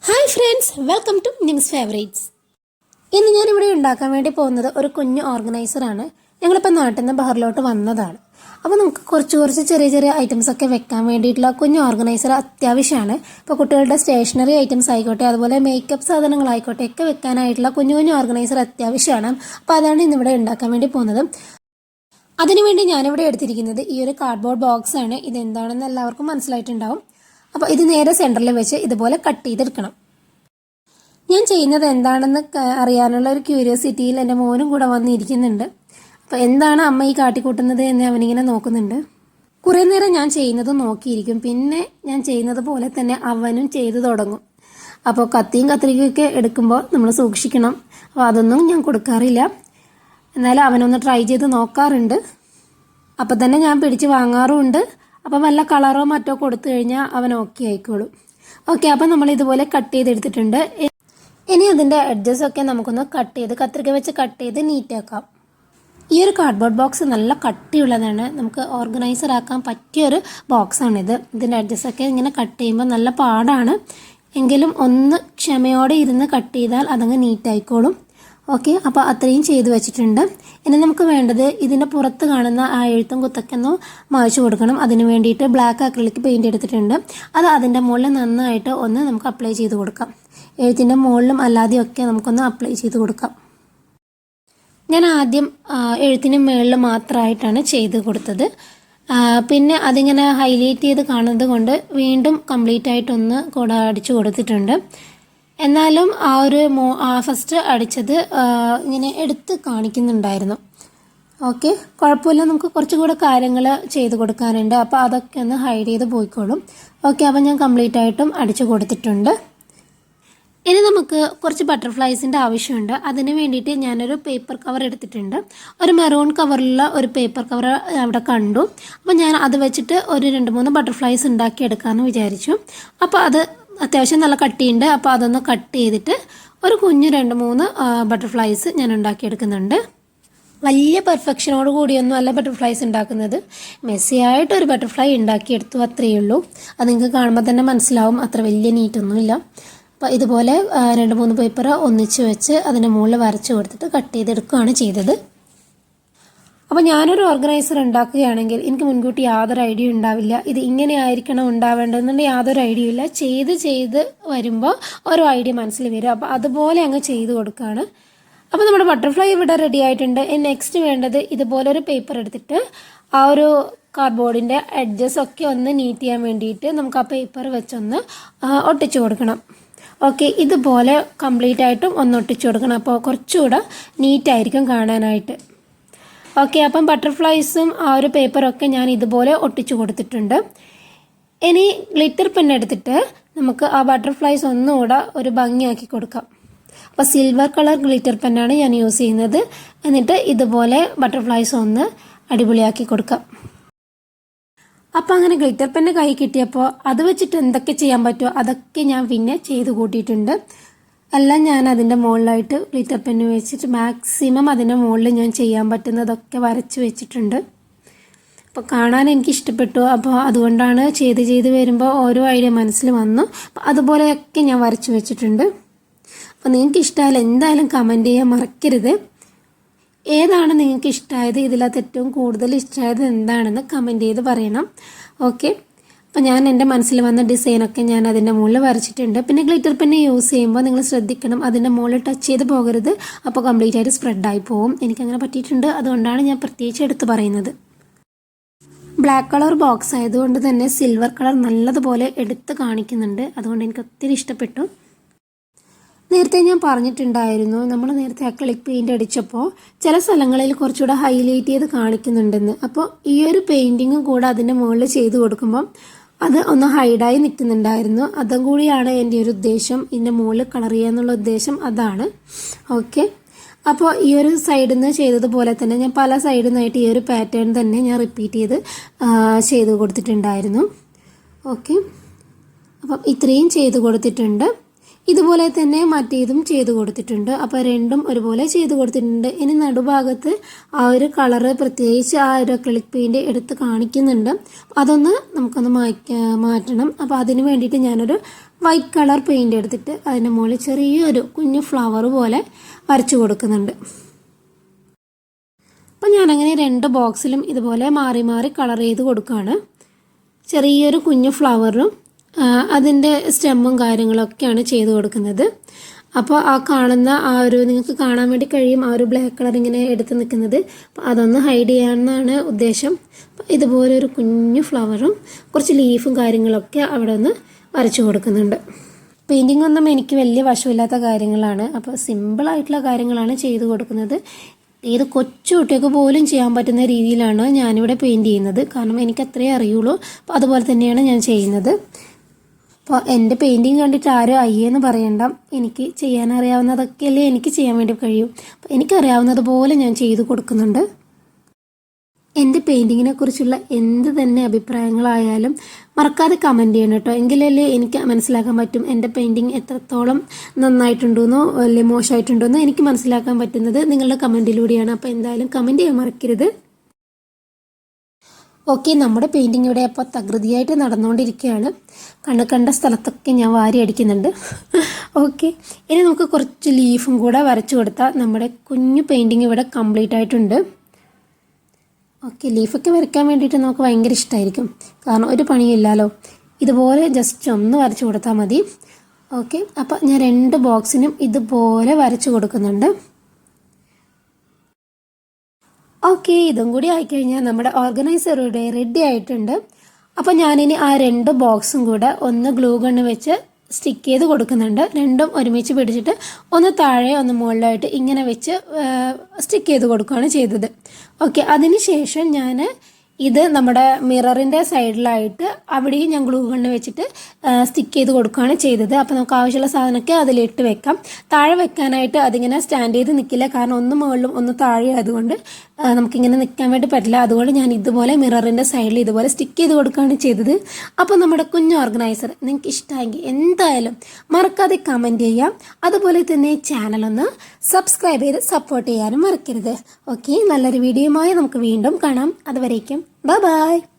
Hi friends, welcome to Nims favourites. ഇന്ന് ഞാനിവിടെ ഉണ്ടാക്കാൻ വേണ്ടി പോകുന്നത് ഒരു കുഞ്ഞു ഓർഗനൈസറാണ്. ഞങ്ങളിപ്പോൾ നാട്ടിൽ നിന്ന് ബഹറിലോട്ട് വന്നതാണ്. അപ്പോൾ നമുക്ക് കുറച്ച് ചെറിയ ചെറിയ ഐറ്റംസ് ഒക്കെ വെക്കാൻ വേണ്ടിയിട്ടുള്ള കുഞ്ഞു ഓർഗനൈസർ അത്യാവശ്യമാണ്. ഇപ്പോൾ കുട്ടികളുടെ സ്റ്റേഷനറി ഐറ്റംസ് ആയിക്കോട്ടെ, അതുപോലെ മേക്കപ്പ് സാധനങ്ങളായിക്കോട്ടെ ഒക്കെ വെക്കാനായിട്ടുള്ള കുഞ്ഞു കുഞ്ഞു ഓർഗനൈസർ അത്യാവശ്യമാണ്. അപ്പോൾ അതാണ് ഇന്നിവിടെ ഉണ്ടാക്കാൻ വേണ്ടി പോകുന്നത്. അതിനുവേണ്ടി ഞാനിവിടെ എടുത്തിരിക്കുന്നത് ഈ ഒരു കാർഡ്ബോർഡ് ബോക്സ് ആണ്. ഇതെന്താണെന്ന് എല്ലാവർക്കും മനസ്സിലായിട്ടുണ്ടാവും. അപ്പോൾ ഇത് നേരെ സെൻറ്ററിൽ വെച്ച് ഇതുപോലെ കട്ട് ചെയ്തെടുക്കണം. ഞാൻ ചെയ്യുന്നത് എന്താണെന്ന് അറിയാനുള്ള ഒരു ക്യൂരിയോസിറ്റിയിൽ എൻ്റെ മോനും കൂടെ വന്നിരിക്കുന്നുണ്ട്. അപ്പോൾ എന്താണ് അമ്മ ഈ കാട്ടിക്കൂട്ടുന്നത് എന്ന് അവനിങ്ങനെ നോക്കുന്നുണ്ട്. കുറേ നേരം ഞാൻ ചെയ്യുന്നത് നോക്കിയിരിക്കും. പിന്നെ ഞാൻ ചെയ്യുന്നത് പോലെ തന്നെ അവനും ചെയ്തു തുടങ്ങും. അപ്പോൾ കത്തിയും കത്രികയൊക്കെ എടുക്കുമ്പോൾ നമ്മൾ സൂക്ഷിക്കണം. അപ്പോൾ അതൊന്നും ഞാൻ കൊടുക്കാറില്ല. എന്നാലും അവനൊന്ന് ട്രൈ ചെയ്ത് നോക്കാറുണ്ട്. അപ്പോൾ തന്നെ ഞാൻ പിടിച്ച് വാങ്ങാറുമുണ്ട്. അപ്പം വല്ല കളറോ മറ്റോ കൊടുത്തു കഴിഞ്ഞാൽ അവൻ ഓക്കെ ആയിക്കോളും. ഓക്കെ, അപ്പം നമ്മൾ ഇതുപോലെ കട്ട് ചെയ്തെടുത്തിട്ടുണ്ട്. ഇനി അതിൻ്റെ എഡ്ജസൊക്കെ നമുക്കൊന്ന് കത്രിക വെച്ച് കട്ട് ചെയ്ത് നീറ്റാക്കാം. ഈ ഒരു കാർഡ്ബോർഡ് ബോക്സ് നല്ല കട്ടിയുള്ളതാണ്. നമുക്ക് ഓർഗനൈസർ ആക്കാൻ പറ്റിയൊരു ബോക്സാണിത്. ഇതിൻ്റെ എഡ്ജസൊക്കെ ഇങ്ങനെ കട്ട് ചെയ്യുമ്പോൾ നല്ല പാടാണ്. എങ്കിലും ഒന്ന് ക്ഷമയോടെ ഇരുന്ന് കട്ട് ചെയ്താൽ അതങ്ങ് നീറ്റായിക്കോളും. ഓക്കെ, അപ്പോൾ അത്രയും ചെയ്ത് വെച്ചിട്ടുണ്ട്. ഇനി നമുക്ക് വേണ്ടത് ഇതിൻ്റെ പുറത്ത് കാണുന്ന ആ എഴുത്തും കുത്തൊക്കെ ഒന്ന് മായ്ച്ചു കൊടുക്കണം. അതിന് വേണ്ടിയിട്ട് ബ്ലാക്ക് അക്രിലിക് പെയിൻറ് എടുത്തിട്ടുണ്ട്. അത് അതിൻ്റെ മുകളിൽ നന്നായിട്ട് ഒന്ന് നമുക്ക് അപ്ലൈ ചെയ്ത് കൊടുക്കാം. എഴുത്തിൻ്റെ മുകളിലും അല്ലാതെയൊക്കെ നമുക്കൊന്ന് അപ്ലൈ ചെയ്ത് കൊടുക്കാം. ഞാൻ ആദ്യം എഴുത്തിന് മുകളിൽ മാത്രമായിട്ടാണ് ചെയ്ത് കൊടുത്തത്. പിന്നെ അതിങ്ങനെ ഹൈലൈറ്റ് ചെയ്ത് കാണുന്നത് കൊണ്ട് വീണ്ടും കംപ്ലീറ്റ് ആയിട്ടൊന്ന് കൂടെ അടിച്ചു കൊടുത്തിട്ടുണ്ട്. എന്നാലും ആ ഒരു ഫസ്റ്റ് അടിച്ചത് ഇങ്ങനെ എടുത്ത് കാണിക്കുന്നുണ്ടായിരുന്നു. ഓക്കെ, കുഴപ്പമില്ല. നമുക്ക് കുറച്ചുകൂടെ കാര്യങ്ങൾ ചെയ്ത് കൊടുക്കാനുണ്ട്. അപ്പോൾ അതൊക്കെ ഒന്ന് ഹൈഡ് ചെയ്ത് പോയിക്കോളും. ഓക്കെ, അപ്പോൾ ഞാൻ കംപ്ലീറ്റ് ആയിട്ടും അടിച്ചു കൊടുത്തിട്ടുണ്ട്. ഇനി നമുക്ക് കുറച്ച് ബട്ടർഫ്ലൈസിൻ്റെ ആവശ്യമുണ്ട്. അതിന് വേണ്ടിയിട്ട് ഞാനൊരു പേപ്പർ കവർ എടുത്തിട്ടുണ്ട്. ഒരു മെറൂൺ കവറിലുള്ള ഒരു പേപ്പർ കവർ അവിടെ കണ്ടു. അപ്പോൾ ഞാൻ അത് വെച്ചിട്ട് ഒരു 2-3 ബട്ടർഫ്ലൈസ് ഉണ്ടാക്കിയെടുക്കാമെന്ന് വിചാരിച്ചു. അപ്പോൾ അത് അത്യാവശ്യം നല്ല കട്ടിയുണ്ട്. അപ്പോൾ അതൊന്ന് കട്ട് ചെയ്തിട്ട് ഒരു കുഞ്ഞ് 2-3 ബട്ടർഫ്ലൈസ് ഞാൻ ഉണ്ടാക്കിയെടുക്കുന്നുണ്ട്. വലിയ പെർഫെക്ഷനോട് കൂടിയൊന്നും അല്ല ബട്ടർഫ്ലൈസ് ഉണ്ടാക്കുന്നത്. മെസ്സിയായിട്ടൊരു ബട്ടർഫ്ലൈ ഉണ്ടാക്കിയെടുത്തു, അത്രയേ ഉള്ളൂ. അത് നിങ്ങൾക്ക് കാണുമ്പോൾ തന്നെ മനസ്സിലാവും, അത്ര വലിയ നീറ്റൊന്നുമില്ല. അപ്പോൾ ഇതുപോലെ 2-3 പേപ്പർ ഒന്നിച്ച് വെച്ച് അതിൻ്റെ മുകളിൽ വരച്ച് കൊടുത്തിട്ട് കട്ട് ചെയ്തെടുക്കുകയാണ് ചെയ്തത്. അപ്പോൾ ഞാനൊരു ഓർഗനൈസർ ഉണ്ടാക്കുകയാണെങ്കിൽ എനിക്ക് മുൻകൂട്ടി യാതൊരു ഐഡിയ ഉണ്ടാവില്ല. ഇത് ഇങ്ങനെ ആയിരിക്കണം ഉണ്ടാവേണ്ടതെന്നുണ്ട് യാതൊരു ഐഡിയ ഇല്ല. ചെയ്ത് വരുമ്പോൾ ഓരോ ഐഡിയ മനസ്സിൽ വരും. അപ്പോൾ അതുപോലെ അങ്ങ് ചെയ്ത് കൊടുക്കുകയാണ്. അപ്പോൾ നമ്മുടെ ബട്ടർഫ്ലൈ ഇവിടെ റെഡി ആയിട്ടുണ്ട്. നെക്സ്റ്റ് വേണ്ടത് ഇതുപോലെ ഒരു പേപ്പർ എടുത്തിട്ട് ആ ഒരു കാർഡ്ബോർഡിൻ്റെ എഡ്ജസ് ഒക്കെ ഒന്ന് നീറ്റ് ചെയ്യാൻ വേണ്ടിയിട്ട് നമുക്ക് ആ പേപ്പർ വെച്ചൊന്ന് ഒട്ടിച്ചു കൊടുക്കണം. ഓക്കെ, ഇതുപോലെ കംപ്ലീറ്റ് ആയിട്ടും ഒന്ന് ഒട്ടിച്ചു കൊടുക്കണം. അപ്പോൾ കുറച്ചുകൂടെ നീറ്റായിരിക്കും കാണാനായിട്ട്. ഓക്കെ, അപ്പം ബട്ടർഫ്ലൈസും ആ ഒരു പേപ്പറൊക്കെ ഞാൻ ഇതുപോലെ ഒട്ടിച്ചു കൊടുത്തിട്ടുണ്ട്. ഇനി ഗ്ലിറ്റർ പെൻ എടുത്തിട്ട് നമുക്ക് ആ ബട്ടർഫ്ലൈസ് ഒന്നുകൂടെ ഒരു ഭംഗിയാക്കി കൊടുക്കാം. അപ്പോൾ സിൽവർ കളർ ഗ്ലിറ്റർ പെന്നാണ് ഞാൻ യൂസ് ചെയ്യുന്നത്. എന്നിട്ട് ഇതുപോലെ ബട്ടർഫ്ലൈസ് ഒന്ന് അടിപൊളിയാക്കി കൊടുക്കാം. അപ്പോൾ അങ്ങനെ ഗ്ലിറ്റർ പെന്ന് കൈ കിട്ടിയപ്പോൾ അത് വെച്ചിട്ട് എന്തൊക്കെ ചെയ്യാൻ പറ്റുമോ അതൊക്കെ ഞാൻ പിന്നെ ചെയ്ത് കൂട്ടിയിട്ടുണ്ട്. എല്ലാം ഞാൻ അതിൻ്റെ മുകളിലായിട്ട് ഗ്ലിറ്റർ പെന്ന് വെച്ചിട്ട് മാക്സിമം അതിൻ്റെ മുകളിൽ ഞാൻ ചെയ്യാൻ പറ്റുന്നതൊക്കെ വരച്ച് വെച്ചിട്ടുണ്ട്. അപ്പോൾ കാണാൻ എനിക്ക് ഇഷ്ടപ്പെട്ടു. അപ്പോൾ അതുകൊണ്ടാണ് ചെയ്ത് വരുമ്പോൾ ഓരോ ഐഡിയ മനസ്സിൽ വന്നു. അപ്പോൾ അതുപോലെയൊക്കെ ഞാൻ വരച്ച് വെച്ചിട്ടുണ്ട്. അപ്പോൾ നിങ്ങൾക്ക് ഇഷ്ടമായാലും എന്തായാലും കമൻറ്റ് ചെയ്യാൻ മറക്കരുത്. ഏതാണ് നിങ്ങൾക്ക് ഇഷ്ടമായത്, ഇതിലകത്ത് ഏറ്റവും കൂടുതൽ ഇഷ്ടമായത് എന്താണെന്ന് കമൻറ്റ് ചെയ്ത് പറയണം. ഓക്കെ, അപ്പോൾ ഞാൻ എൻ്റെ മനസ്സിൽ വന്ന ഡിസൈനൊക്കെ ഞാൻ അതിൻ്റെ മുകളിൽ വരച്ചിട്ടുണ്ട്. പിന്നെ ഗ്ലിറ്റർ പെന്ന് യൂസ് ചെയ്യുമ്പോൾ നിങ്ങൾ ശ്രദ്ധിക്കണം, അതിൻ്റെ മുകളിൽ ടച്ച് ചെയ്ത് പോകരുത്. അപ്പോൾ കംപ്ലീറ്റ് ആയിട്ട് സ്പ്രെഡായി പോകും. എനിക്കങ്ങനെ പറ്റിയിട്ടുണ്ട്. അതുകൊണ്ടാണ് ഞാൻ പ്രത്യേകിച്ച് എടുത്ത് പറയുന്നത്. ബ്ലാക്ക് കളർ ബോക്സ് ആയതുകൊണ്ട് തന്നെ സിൽവർ കളർ നല്ലതുപോലെ എടുത്ത് കാണിക്കുന്നുണ്ട്. അതുകൊണ്ട് എനിക്ക് ഒത്തിരി ഇഷ്ടപ്പെട്ടു. നേരത്തെ ഞാൻ പറഞ്ഞിട്ടുണ്ടായിരുന്നു, നമ്മൾ നേരത്തെ അക്രിലിക് പെയിൻ്റ് അടിച്ചപ്പോൾ ചില സ്ഥലങ്ങളിൽ കുറച്ചുകൂടെ ഹൈലൈറ്റ് ചെയ്ത് കാണിക്കുന്നുണ്ടെന്ന്. അപ്പോൾ ഈ ഒരു പെയിൻറ്റിങ്ങും കൂടെ അതിൻ്റെ മുകളിൽ ചെയ്ത് കൊടുക്കുമ്പം അത് ഒന്ന് ഹൈഡായി നിൽക്കുന്നുണ്ടായിരുന്നു. അതും കൂടിയാണ് എൻ്റെ ഒരു ഉദ്ദേശം. ഇതിൻ്റെ മുകളിൽ കളർ ചെയ്യുക എന്നുള്ള ഉദ്ദേശം അതാണ്. ഓക്കെ, അപ്പോൾ ഈ ഒരു സൈഡിൽ നിന്ന് ചെയ്തതുപോലെ തന്നെ ഞാൻ പല സൈഡിൽ നിന്നായിട്ട് ഈ ഒരു പാറ്റേൺ തന്നെ ഞാൻ റിപ്പീറ്റ് ചെയ്ത് കൊടുത്തിട്ടുണ്ടായിരുന്നു. ഓക്കെ, അപ്പം ഇത്രയും ചെയ്ത് കൊടുത്തിട്ടുണ്ട്. ഇതുപോലെ തന്നെ മറ്റേതും ചെയ്ത് കൊടുത്തിട്ടുണ്ട്. അപ്പോൾ രണ്ടും ഒരുപോലെ ചെയ്ത് കൊടുത്തിട്ടുണ്ട്. ഇനി നടുഭാഗത്ത് ആ ഒരു കളറ് പ്രത്യേകിച്ച് ആ ഒരു അക്രിലിക് പെയിൻറ് എടുത്ത് കാണിക്കുന്നുണ്ട്. അതൊന്ന് നമുക്കൊന്ന് മാറ്റണം. അപ്പോൾ അതിന് വേണ്ടിയിട്ട് ഞാനൊരു വൈറ്റ് കളർ പെയിൻ്റ് എടുത്തിട്ട് അതിൻ്റെ മുകളിൽ ചെറിയൊരു കുഞ്ഞു ഫ്ലവർ പോലെ വരച്ചു കൊടുക്കുന്നുണ്ട്. അപ്പം ഞാനങ്ങനെ 2 ബോക്സിലും ഇതുപോലെ മാറി മാറി കളർ ചെയ്ത് കൊടുക്കുകയാണ്. ചെറിയൊരു കുഞ്ഞു ഫ്ലവറും അതിൻ്റെ സ്റ്റെമ്മും കാര്യങ്ങളൊക്കെയാണ് ചെയ്ത് കൊടുക്കുന്നത്. അപ്പോൾ ആ കാണുന്ന ആ ഒരു നിങ്ങൾക്ക് കാണാൻ വേണ്ടി കഴിയും ആ ഒരു ബ്ലാക്ക് കളർ ഇങ്ങനെ എടുത്ത് നിൽക്കുന്നത്. അപ്പോൾ അതൊന്ന് ഹൈഡ് ചെയ്യാമെന്നാണ് ഉദ്ദേശം. അപ്പോൾ ഇതുപോലെ ഒരു കുഞ്ഞു ഫ്ലവറും കുറച്ച് ലീഫും കാര്യങ്ങളൊക്കെ അവിടെ ഒന്ന് വരച്ചു കൊടുക്കുന്നുണ്ട്. പെയിൻറ്റിംഗ് ഒന്നും എനിക്ക് വലിയ വശമില്ലാത്ത കാര്യങ്ങളാണ്. അപ്പോൾ സിമ്പിളായിട്ടുള്ള കാര്യങ്ങളാണ് ചെയ്ത് കൊടുക്കുന്നത്. ഏത് കൊച്ചു കുട്ടിയൊക്കെ പോലും ചെയ്യാൻ പറ്റുന്ന രീതിയിലാണ് ഞാനിവിടെ പെയിൻറ്റ് ചെയ്യുന്നത്. കാരണം എനിക്ക് അത്രയേ അറിയുള്ളൂ. അപ്പോൾ അതുപോലെ തന്നെയാണ് ഞാൻ ചെയ്യുന്നത്. അപ്പോൾ എൻ്റെ പെയിൻറ്റിങ് കണ്ടിട്ട് ആരും അയ്യെന്ന് പറയണ്ട. എനിക്ക് ചെയ്യാനറിയാവുന്നതൊക്കെയല്ലേ എനിക്ക് ചെയ്യാൻ വേണ്ടി കഴിയും. അപ്പോൾ എനിക്കറിയാവുന്നത് പോലെ ഞാൻ ചെയ്ത് കൊടുക്കുന്നുണ്ട്. എൻ്റെ പെയിൻറ്റിങ്ങിനെ കുറിച്ചുള്ള എന്ത് തന്നെ അഭിപ്രായങ്ങളായാലും മറക്കാതെ കമൻറ്റ് ചെയ്യണം കേട്ടോ. എങ്കിലല്ലേ എനിക്ക് മനസ്സിലാക്കാൻ പറ്റും എൻ്റെ പെയിൻറ്റിങ് എത്രത്തോളം നന്നായിട്ടുണ്ടോയെന്നോ അല്ലെങ്കിൽ മോശമായിട്ടുണ്ടോയെന്നോ എനിക്ക് മനസ്സിലാക്കാൻ പറ്റുന്നത് നിങ്ങളുടെ കമൻറ്റിലൂടെയാണ്. അപ്പോൾ എന്തായാലും കമൻറ്റ് ചെയ്യാൻ മറക്കരുത്. ഓക്കെ, നമ്മുടെ പെയിൻറ്റിങ് ഇവിടെ അപ്പോൾ തകൃതിയായിട്ട് നടന്നുകൊണ്ടിരിക്കുകയാണ്. കണ്ട സ്ഥലത്തൊക്കെ ഞാൻ വാരി അടിക്കുന്നുണ്ട്. ഓക്കെ, ഇനി നമുക്ക് കുറച്ച് ലീഫും കൂടെ വരച്ചു കൊടുത്താൽ നമ്മുടെ കുഞ്ഞു പെയിൻറ്റിങ് ഇവിടെ കംപ്ലീറ്റ് ആയിട്ടുണ്ട്. ഓക്കെ, ലീഫൊക്കെ വരയ്ക്കാൻ വേണ്ടിയിട്ട് നമുക്ക് ഭയങ്കര ഇഷ്ടമായിരിക്കും. കാരണം ഒരു പണിയില്ലല്ലോ. ഇതുപോലെ ജസ്റ്റ് ഒന്ന് വരച്ചു കൊടുത്താൽ മതി. ഓക്കെ, അപ്പോൾ ഞാൻ 2 ബോക്സിനും ഇതുപോലെ വരച്ചു കൊടുക്കുന്നുണ്ട്. ഓക്കെ, ഇതും കൂടി ആയിക്കഴിഞ്ഞാൽ നമ്മുടെ ഓർഗനൈസർ ഇവിടെ റെഡി ആയിട്ടുണ്ട്. അപ്പോൾ ഞാനിനി ആ 2 ബോക്സും കൂടെ ഒന്ന് ഗ്ലൂ ഗണ്ണ് വെച്ച് സ്റ്റിക്ക് ചെയ്ത് കൊടുക്കുന്നുണ്ട്. രണ്ടും ഒരുമിച്ച് പിടിച്ചിട്ട് ഒന്ന് താഴെ ഒന്ന് മുകളിലായിട്ട് ഇങ്ങനെ വെച്ച് സ്റ്റിക്ക് ചെയ്ത് കൊടുക്കുകയാണ് ചെയ്തത്. ഓക്കെ, അതിന് ശേഷം ഞാൻ ഇത് നമ്മുടെ മിററിൻ്റെ സൈഡിലായിട്ട് അവിടെയും ഞാൻ ഗ്ലൂ ഗണ്ണ് വെച്ചിട്ട് സ്റ്റിക്ക് ചെയ്ത് കൊടുക്കുകയാണ് ചെയ്തത്. അപ്പോൾ നമുക്ക് ആവശ്യമുള്ള സാധനമൊക്കെ അതിലിട്ട് വെക്കാം. താഴെ വെക്കാനായിട്ട് അതിങ്ങനെ സ്റ്റാൻഡ് ചെയ്ത് നിൽക്കില്ല. കാരണം ഒന്ന് മുകളിലും ഒന്ന് താഴെ ആയതുകൊണ്ട് നമുക്കിങ്ങനെ നിൽക്കാൻ വേണ്ടി പറ്റില്ല. അതുകൊണ്ട് ഞാൻ ഇതുപോലെ മിററിൻ്റെ സൈഡിൽ ഇതുപോലെ സ്റ്റിക്ക് ചെയ്ത് കൊടുക്കുകയാണ് ചെയ്തത്. അപ്പോൾ നമ്മുടെ കുഞ്ഞ് ഓർഗനൈസർ നിങ്ങൾക്ക് ഇഷ്ടമായെങ്കിൽ എന്തായാലും മറക്കാതെ കമൻറ്റ് ചെയ്യാം. അതുപോലെ തന്നെ ചാനലൊന്ന് സബ്സ്ക്രൈബ് ചെയ്ത് സപ്പോർട്ട് ചെയ്യാനും മറക്കരുത്. ഓക്കെ, നല്ലൊരു വീഡിയോയുമായി നമുക്ക് വീണ്ടും കാണാം. അതുവരേക്കും ബൈ ബൈ.